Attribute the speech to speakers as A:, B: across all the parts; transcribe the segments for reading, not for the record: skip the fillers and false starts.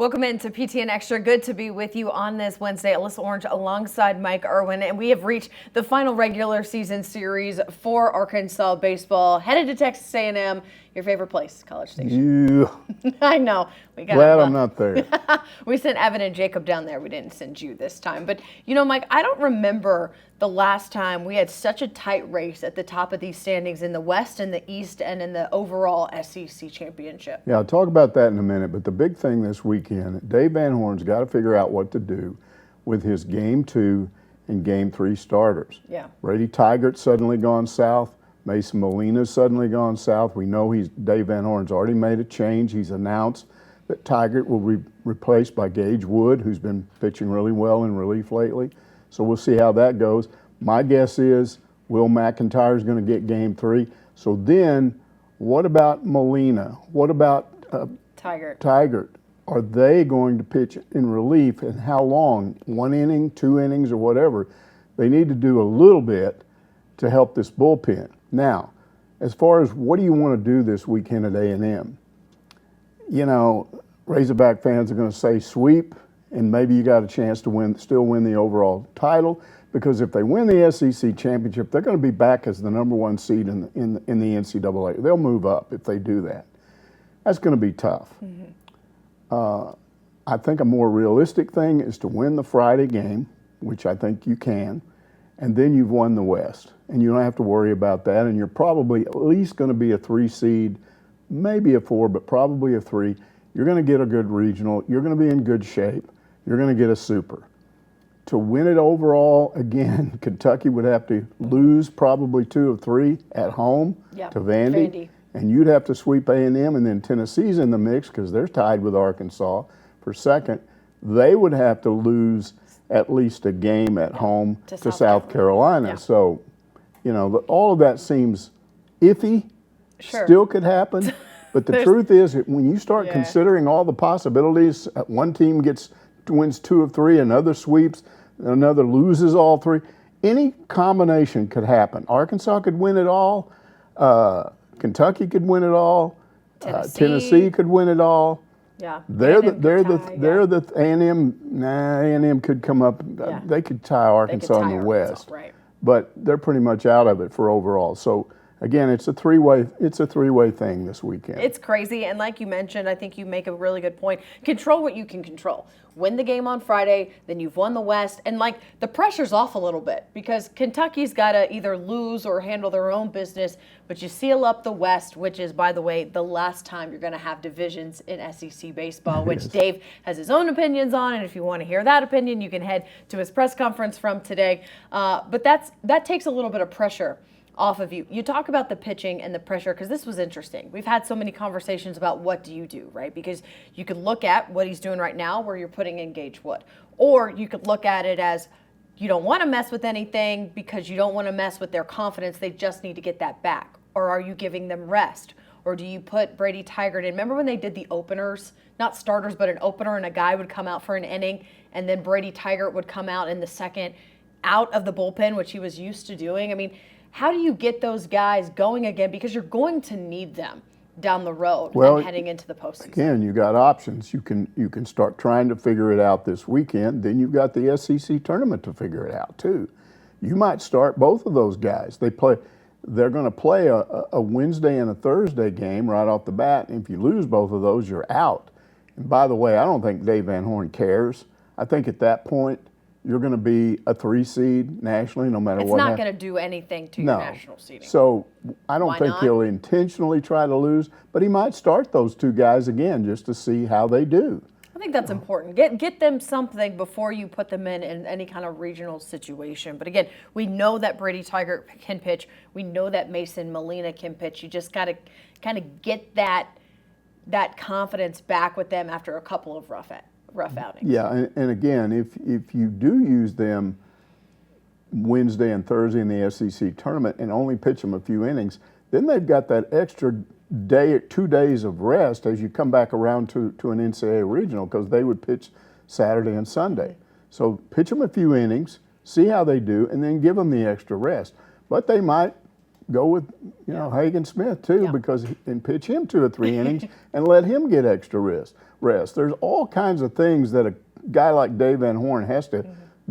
A: Welcome into PTN Extra. Good to be with you on this Wednesday. Alyssa Orange alongside Mike Irwin, and we have reached the final regular season series for Arkansas baseball. Headed to Texas A&M, your favorite place, College Station. I know. We got
B: Glad I'm not there.
A: We sent Evan and Jacob down there. We didn't send you this time. But, you know, Mike, I don't remember the last time we had such a tight race at the top of these standings in the West and the East and in the overall SEC championship.
B: Yeah, I'll talk about that in a minute. But the big thing this weekend, Dave Van Horn's got to figure out what to do with his Game 2 and Game 3 starters.
A: Yeah.
B: Brady Tygert's suddenly gone south. Mason Molina's suddenly gone south. We know Dave Van Horn's already made a change. He's announced that Tygart will be replaced by Gage Wood, who's been pitching really well in relief lately. So we'll see how that goes. My guess is Will McIntyre's going to get Game 3. So then, what about Molina? What about Tygart? Are they going to pitch in relief, and how long? 1 inning, 2 innings, or whatever? They need to do a little bit to help this bullpen. Now, as far as what do you want to do this weekend at A&M? You know, Razorback fans are going to say sweep, and maybe you got a chance to still win the overall title, because if they win the SEC championship, they're going to be back as the #1 seed in the NCAA. They'll move up if they do that. That's going to be tough. I think a more realistic thing is to win the Friday game, which I think you can, and then you've won the West, and you don't have to worry about that, and you're probably at least going to be a 3 seed, maybe a 4, but probably a 3. You're going to get a good regional. You're going to be in good shape. You're going to get a super. To win it overall, again, Kentucky would have to lose probably 2 of 3 at home to Vandy. And you'd have to sweep A&M, and then Tennessee's in the mix because they're tied with Arkansas for second. They would have to lose at least a game at home to South Carolina. Yeah. So, you know, all of that seems iffy.
A: Sure.
B: Still could happen. But the truth is, when you start considering all the possibilities, one team wins 2 of 3, another sweeps, another loses all 3. Any combination could happen. Arkansas could win it all. Kentucky could win it all. Tennessee could win it all.
A: Yeah.
B: They're the A&M. Nah, A&M could come up. Yeah. They could tie Arkansas in the West.
A: Right.
B: But they're pretty much out of it for overall. So again, it's a three-way thing this weekend.
A: It's crazy, and like you mentioned, I think you make a really good point. Control what you can control. Win the game on Friday, then you've won the West, and like the pressure's off a little bit because Kentucky's got to either lose or handle their own business, but you seal up the West, which is, by the way, the last time you're going to have divisions in SEC baseball, which Dave has his own opinions on, and if you want to hear that opinion, you can head to his press conference from today. But that takes a little bit of pressure off of you. You talk about the pitching and the pressure because this was interesting. We've had so many conversations about what do you do, right? Because you could look at what he's doing right now where you're putting in Gage Wood. Or you could look at it as you don't want to mess with anything because you don't want to mess with their confidence. They just need to get that back. Or are you giving them rest? Or do you put Brady Tygart in? Remember when they did the openers? Not starters, but an opener, and a guy would come out for an inning, and then Brady Tygart would come out in the second out of the bullpen, which he was used to doing. I mean, how do you get those guys going again? Because you're going to need them down the road and heading into the postseason.
B: Again, you got options. You can start trying to figure it out this weekend. Then you've got the SEC tournament to figure it out too. You might start both of those guys. They're going to play a Wednesday and a Thursday game right off the bat. And if you lose both of those, you're out. And by the way, I don't think Dave Van Horn cares. I think at that point, you're going to be a 3 seed nationally, no matter what.
A: It's not going to do anything to your national seeding.
B: So I don't think he'll intentionally try to lose, but he might start those 2 guys again just to see how they do.
A: I think that's important. Get them something before you put them in any kind of regional situation. But again, we know that Brady Tygart can pitch. We know that Mason Molina can pitch. You just got to kind of get that confidence back with them after a couple of rough outings.
B: Yeah, and again, if you do use them Wednesday and Thursday in the SEC tournament and only pitch them a few innings, then they've got that extra day, 2 days of rest as you come back around to an NCAA regional, because they would pitch Saturday and Sunday. So pitch them a few innings, see how they do, and then give them the extra rest. But they might go with Hagen Smith too, and pitch him 2 or 3 innings and let him get extra rest. There's all kinds of things that a guy like Dave Van Horn has to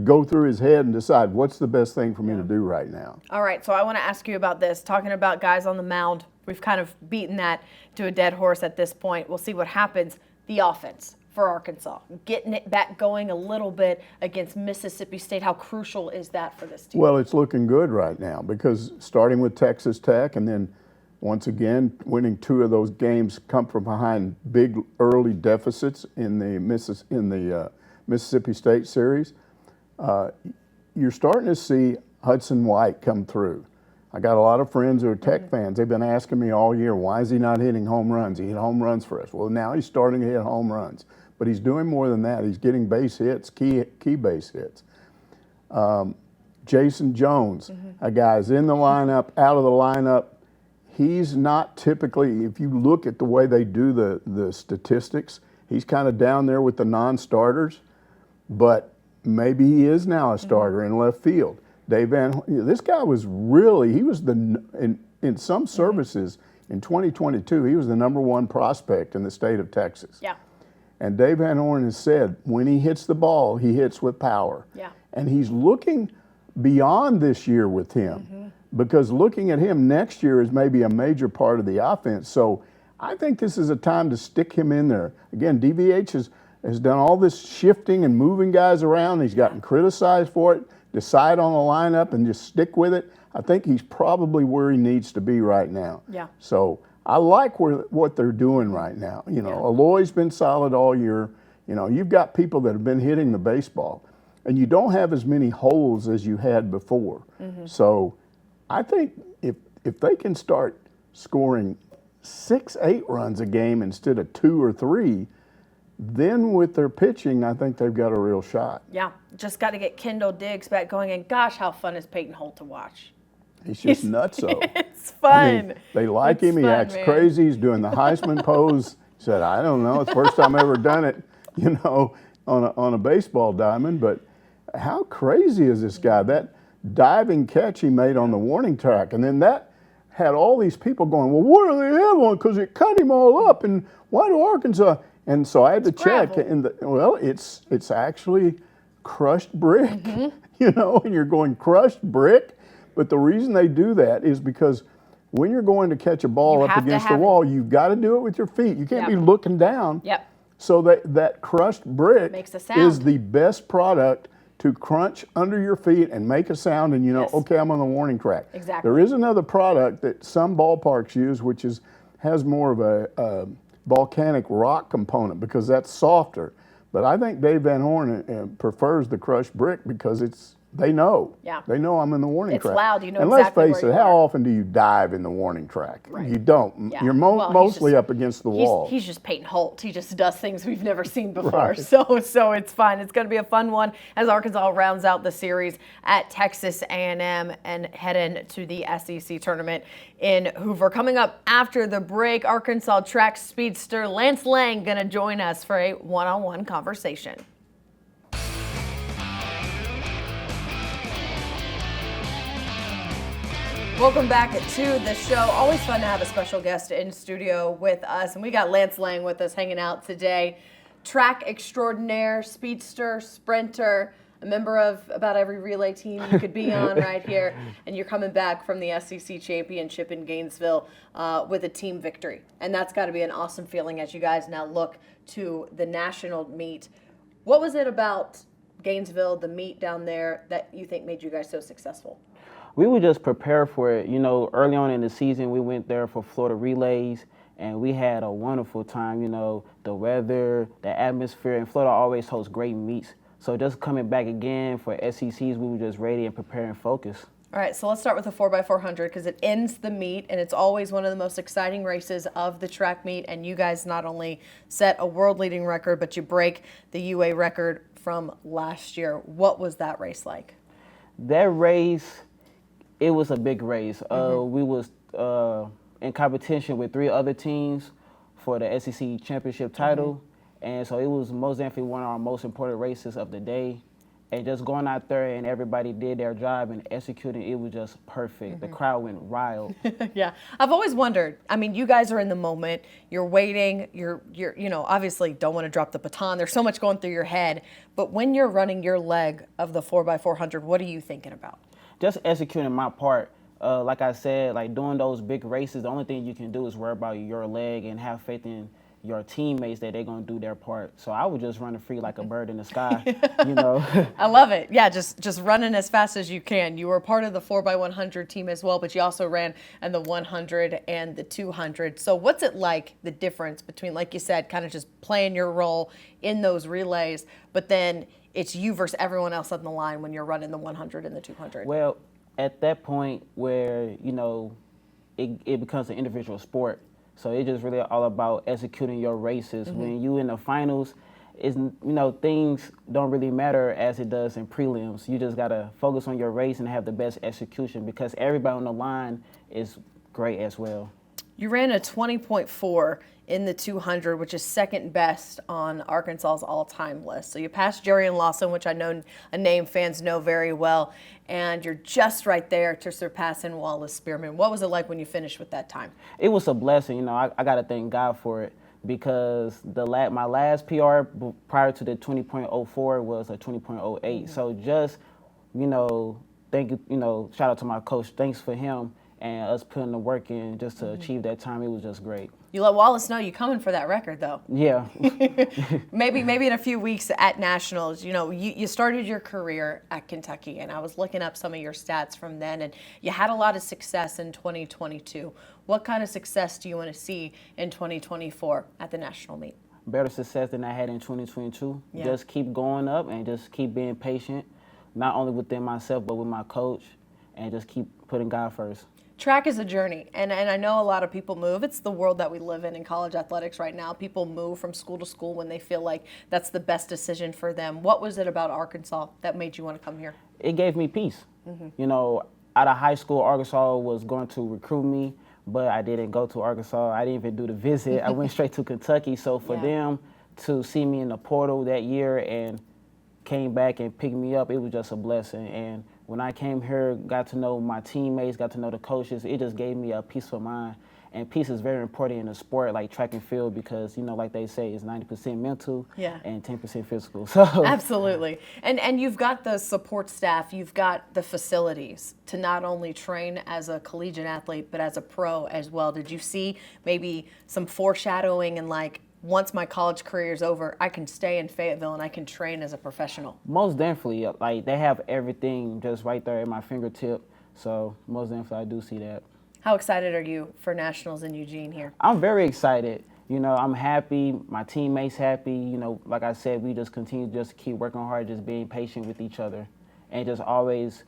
B: go through his head and decide what's the best thing for me to do right now.
A: All right, so I want to ask you about this. Talking about guys on the mound, we've kind of beaten that to a dead horse at this point. We'll see what happens. The offense for Arkansas, getting it back going a little bit against Mississippi State. How crucial is that for this team?
B: Well, it's looking good right now because starting with Texas Tech and then once again winning 2 of those games come from behind big early deficits in the Mississippi State series. You're starting to see Hudson White come through. I got a lot of friends who are Tech fans. They've been asking me all year, why is he not hitting home runs? He hit home runs for us. Well, now he's starting to hit home runs. But he's doing more than that. He's getting base hits, key base hits. Jason Jones, a guy's in the lineup, out of the lineup. He's not typically, if you look at the way they do the statistics, he's kind of down there with the non-starters. But maybe he is now a starter in left field. This guy was really, he was in some services in 2022, he was the #1 prospect in the state of Texas.
A: Yeah.
B: And Dave Van Horn has said, when he hits the ball, he hits with power.
A: Yeah.
B: And he's looking beyond this year with him because looking at him next year is maybe a major part of the offense. So I think this is a time to stick him in there. Again, DVH has done all this shifting and moving guys around. He's gotten criticized for it. Decide on the lineup and just stick with it. I think he's probably where he needs to be right now.
A: Yeah.
B: So I like what they're doing right now. Aloy's been solid all year. You've got people that have been hitting the baseball, and you don't have as many holes as you had before. So I think if they can start scoring 6, 8 runs a game instead of 2 or 3, then with their pitching, I think they've got a real shot.
A: Yeah, just got to get Kendall Diggs back going, and gosh, how fun is Peyton Holt to watch?
B: He's just nutso.
A: It's fun.
B: They like him. He acts crazy. He's doing the Heisman pose. He said, I don't know. It's the first time I've ever done it, on a baseball diamond. But how crazy is this guy? That diving catch he made on the warning track. And then that had all these people going, well, what do they have on? Because it cut him all up. And why do Arkansas? And so I had to check. It's actually crushed brick, and you're going crushed brick. But the reason they do that is because when you're going to catch a ball up against the wall, you've got to do it with your feet. You can't be looking down.
A: Yep.
B: So that crushed brick
A: makes a sound.
B: Is the best product to crunch under your feet and make a sound, and okay, I'm on the warning track.
A: Exactly.
B: There is another product that some ballparks use, which has more of a volcanic rock component because that's softer. But I think Dave Van Horn prefers the crushed brick because they know.
A: Yeah.
B: They know I'm in the warning track.
A: It's loud. You know
B: and
A: exactly
B: let's face it, how often do you dive in the warning track?
A: Right.
B: You don't.
A: Yeah.
B: You're mostly up against the wall.
A: He's just Peyton Holt. He just does things we've never seen before.
B: Right.
A: So it's fun. It's going to be a fun one as Arkansas rounds out the series at Texas A&M and head into the SEC tournament in Hoover. Coming up after the break, Arkansas track speedster Lance Lang going to join us for a one-on-one conversation. Welcome back to the show. Always fun to have a special guest in studio with us. And we got Lance Lang with us hanging out today. Track extraordinaire, speedster, sprinter, a member of about every relay team you could be on right here. And you're coming back from the SEC championship in Gainesville with a team victory. And that's got to be an awesome feeling as you guys now look to the national meet. What was it about Gainesville, the meet down there, that you think made you guys so successful?
C: We would just prepare for it. Early on in the season, we went there for Florida relays, and we had a wonderful time. The weather, the atmosphere, and Florida always hosts great meets. So just coming back again for SECs, we were just ready and prepared and focused. All
A: right, so let's start with the 4x400 because it ends the meet, and it's always one of the most exciting races of the track meet. And you guys not only set a world-leading record, but you break the UA record from last year. What was that race like?
C: That race, it was a big race. We was in competition with 3 other teams for the SEC championship title. And so it was most definitely one of our most important races of the day. And just going out there and everybody did their job and executing, it was just perfect. The crowd went wild.
A: Yeah, I've always wondered. I mean, you guys are in the moment. You're waiting. You're obviously don't want to drop the baton. There's so much going through your head. But when you're running your leg of the 4x400, what are you thinking about?
C: Just executing my part. Like I said, like doing those big races, the only thing you can do is worry about your leg and have faith in your teammates that they're gonna do their part. So I was just running free like a bird in the sky, you know.
A: I love it. Yeah, just running as fast as you can. You were part of the 4x100 team as well, but you also ran in the 100 and the 200. So what's it like, the difference between, like you said, kind of just playing your role in those relays, but then it's you versus everyone else on the line when you're running the 100 and the 200?
C: Well, at that point where, you know, it becomes an individual sport, so it's just really all about executing your races. When you in the finals, things don't really matter as it does in prelims. You just gotta focus on your race and have the best execution because everybody on the line is great as well.
A: You ran a 20.4 in the 200, which is second best on Arkansas's all-time list. So you passed Jerry and Lawson, which I know a name fans know very well, and you're just right there to surpassing Wallace Spearman. What was it like when you finished with that time?
C: It was a blessing. You know, I got to thank God for it because my last PR prior to the 20.04 was a 20.08. So just, shout out to my coach. Thanks for him and us putting the work in just to achieve that time. It was just great.
A: You let Wallace know you're coming for that record, though.
C: Yeah.
A: maybe in a few weeks at Nationals. You know, you started your career at Kentucky, and I was looking up some of your stats from then, and you had a lot of success in 2022. What kind of success do you want to see in 2024 at the national meet?
C: Better success than I had in 2022.
A: Yeah.
C: Just keep going up and just keep being patient, not only within myself, but with my coach, and just keep putting God first.
A: Track is a journey, and I know a lot of people move. It's the world that we live in college athletics right now. People move from school to school when they feel like that's the best decision for them. What was it about Arkansas that made you want to come here?
C: It gave me peace. You know, out of high school, Arkansas was going to recruit me, but I didn't go to Arkansas. I didn't even do the visit. I went straight to Kentucky. So for them to see me in the portal that year and came back and picked me up, it was just a blessing. And when I came here, got to know my teammates, got to know the coaches, it just gave me a peaceful mind. And peace is very important in a sport like track and field because, like they say, it's 90% mental and 10% physical. So
A: Absolutely. And you've got the support staff, you've got the facilities to not only train as a collegiate athlete, but as a pro as well. Did you see maybe some foreshadowing and once my college career is over, I can stay in Fayetteville and I can train as a professional?
C: Most definitely. Like, they have everything just right there at my fingertip. So most definitely I do see that.
A: How excited are you for Nationals in Eugene here?
C: I'm very excited. I'm happy. My teammates happy. Like I said, we just continue just to keep working hard, just being patient with each other and just always,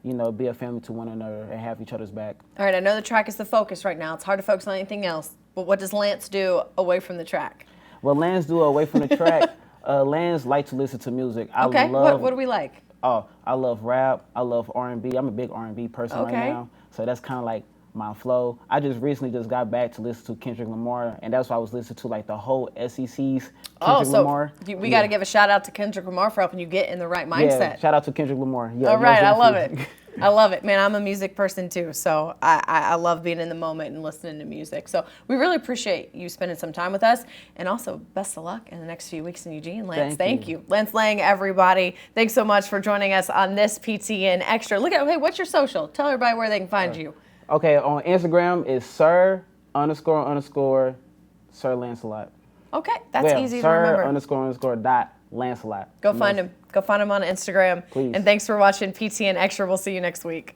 C: be a family to one another and have each other's back.
A: All right, I know the track is the focus right now. It's hard to focus on anything else. But what does Lance do away from the track?
C: What Lance do away from the track, Lance likes to listen to music.
A: Okay, what do we like?
C: Oh, I love rap. I love R&B. I'm a big R&B person right now. So that's kind of like my flow. I just recently got back to listen to Kendrick Lamar, and that's why I was listening to the whole SEC's Kendrick Lamar.
A: We got to give a shout out to Kendrick Lamar for helping you get in the right mindset.
C: Yeah, shout out to Kendrick Lamar. Yeah,
A: all right, I love it. I love it, man. I'm a music person too, so I love being in the moment and listening to music. So we really appreciate you spending some time with us, and also best of luck in the next few weeks in Eugene, Lance. Thank you. Lance Lang, everybody. Thanks so much for joining us on this PTN Extra. Hey, what's your social? Tell everybody where they can find you.
C: Okay, on Instagram is Sir__Sir Lancelot.
A: Okay, that's easy to remember.
C: Sir__Lancelot.
A: Go find him. Go find him on Instagram.
C: Please.
A: And thanks for watching PTN Extra. We'll see you next week.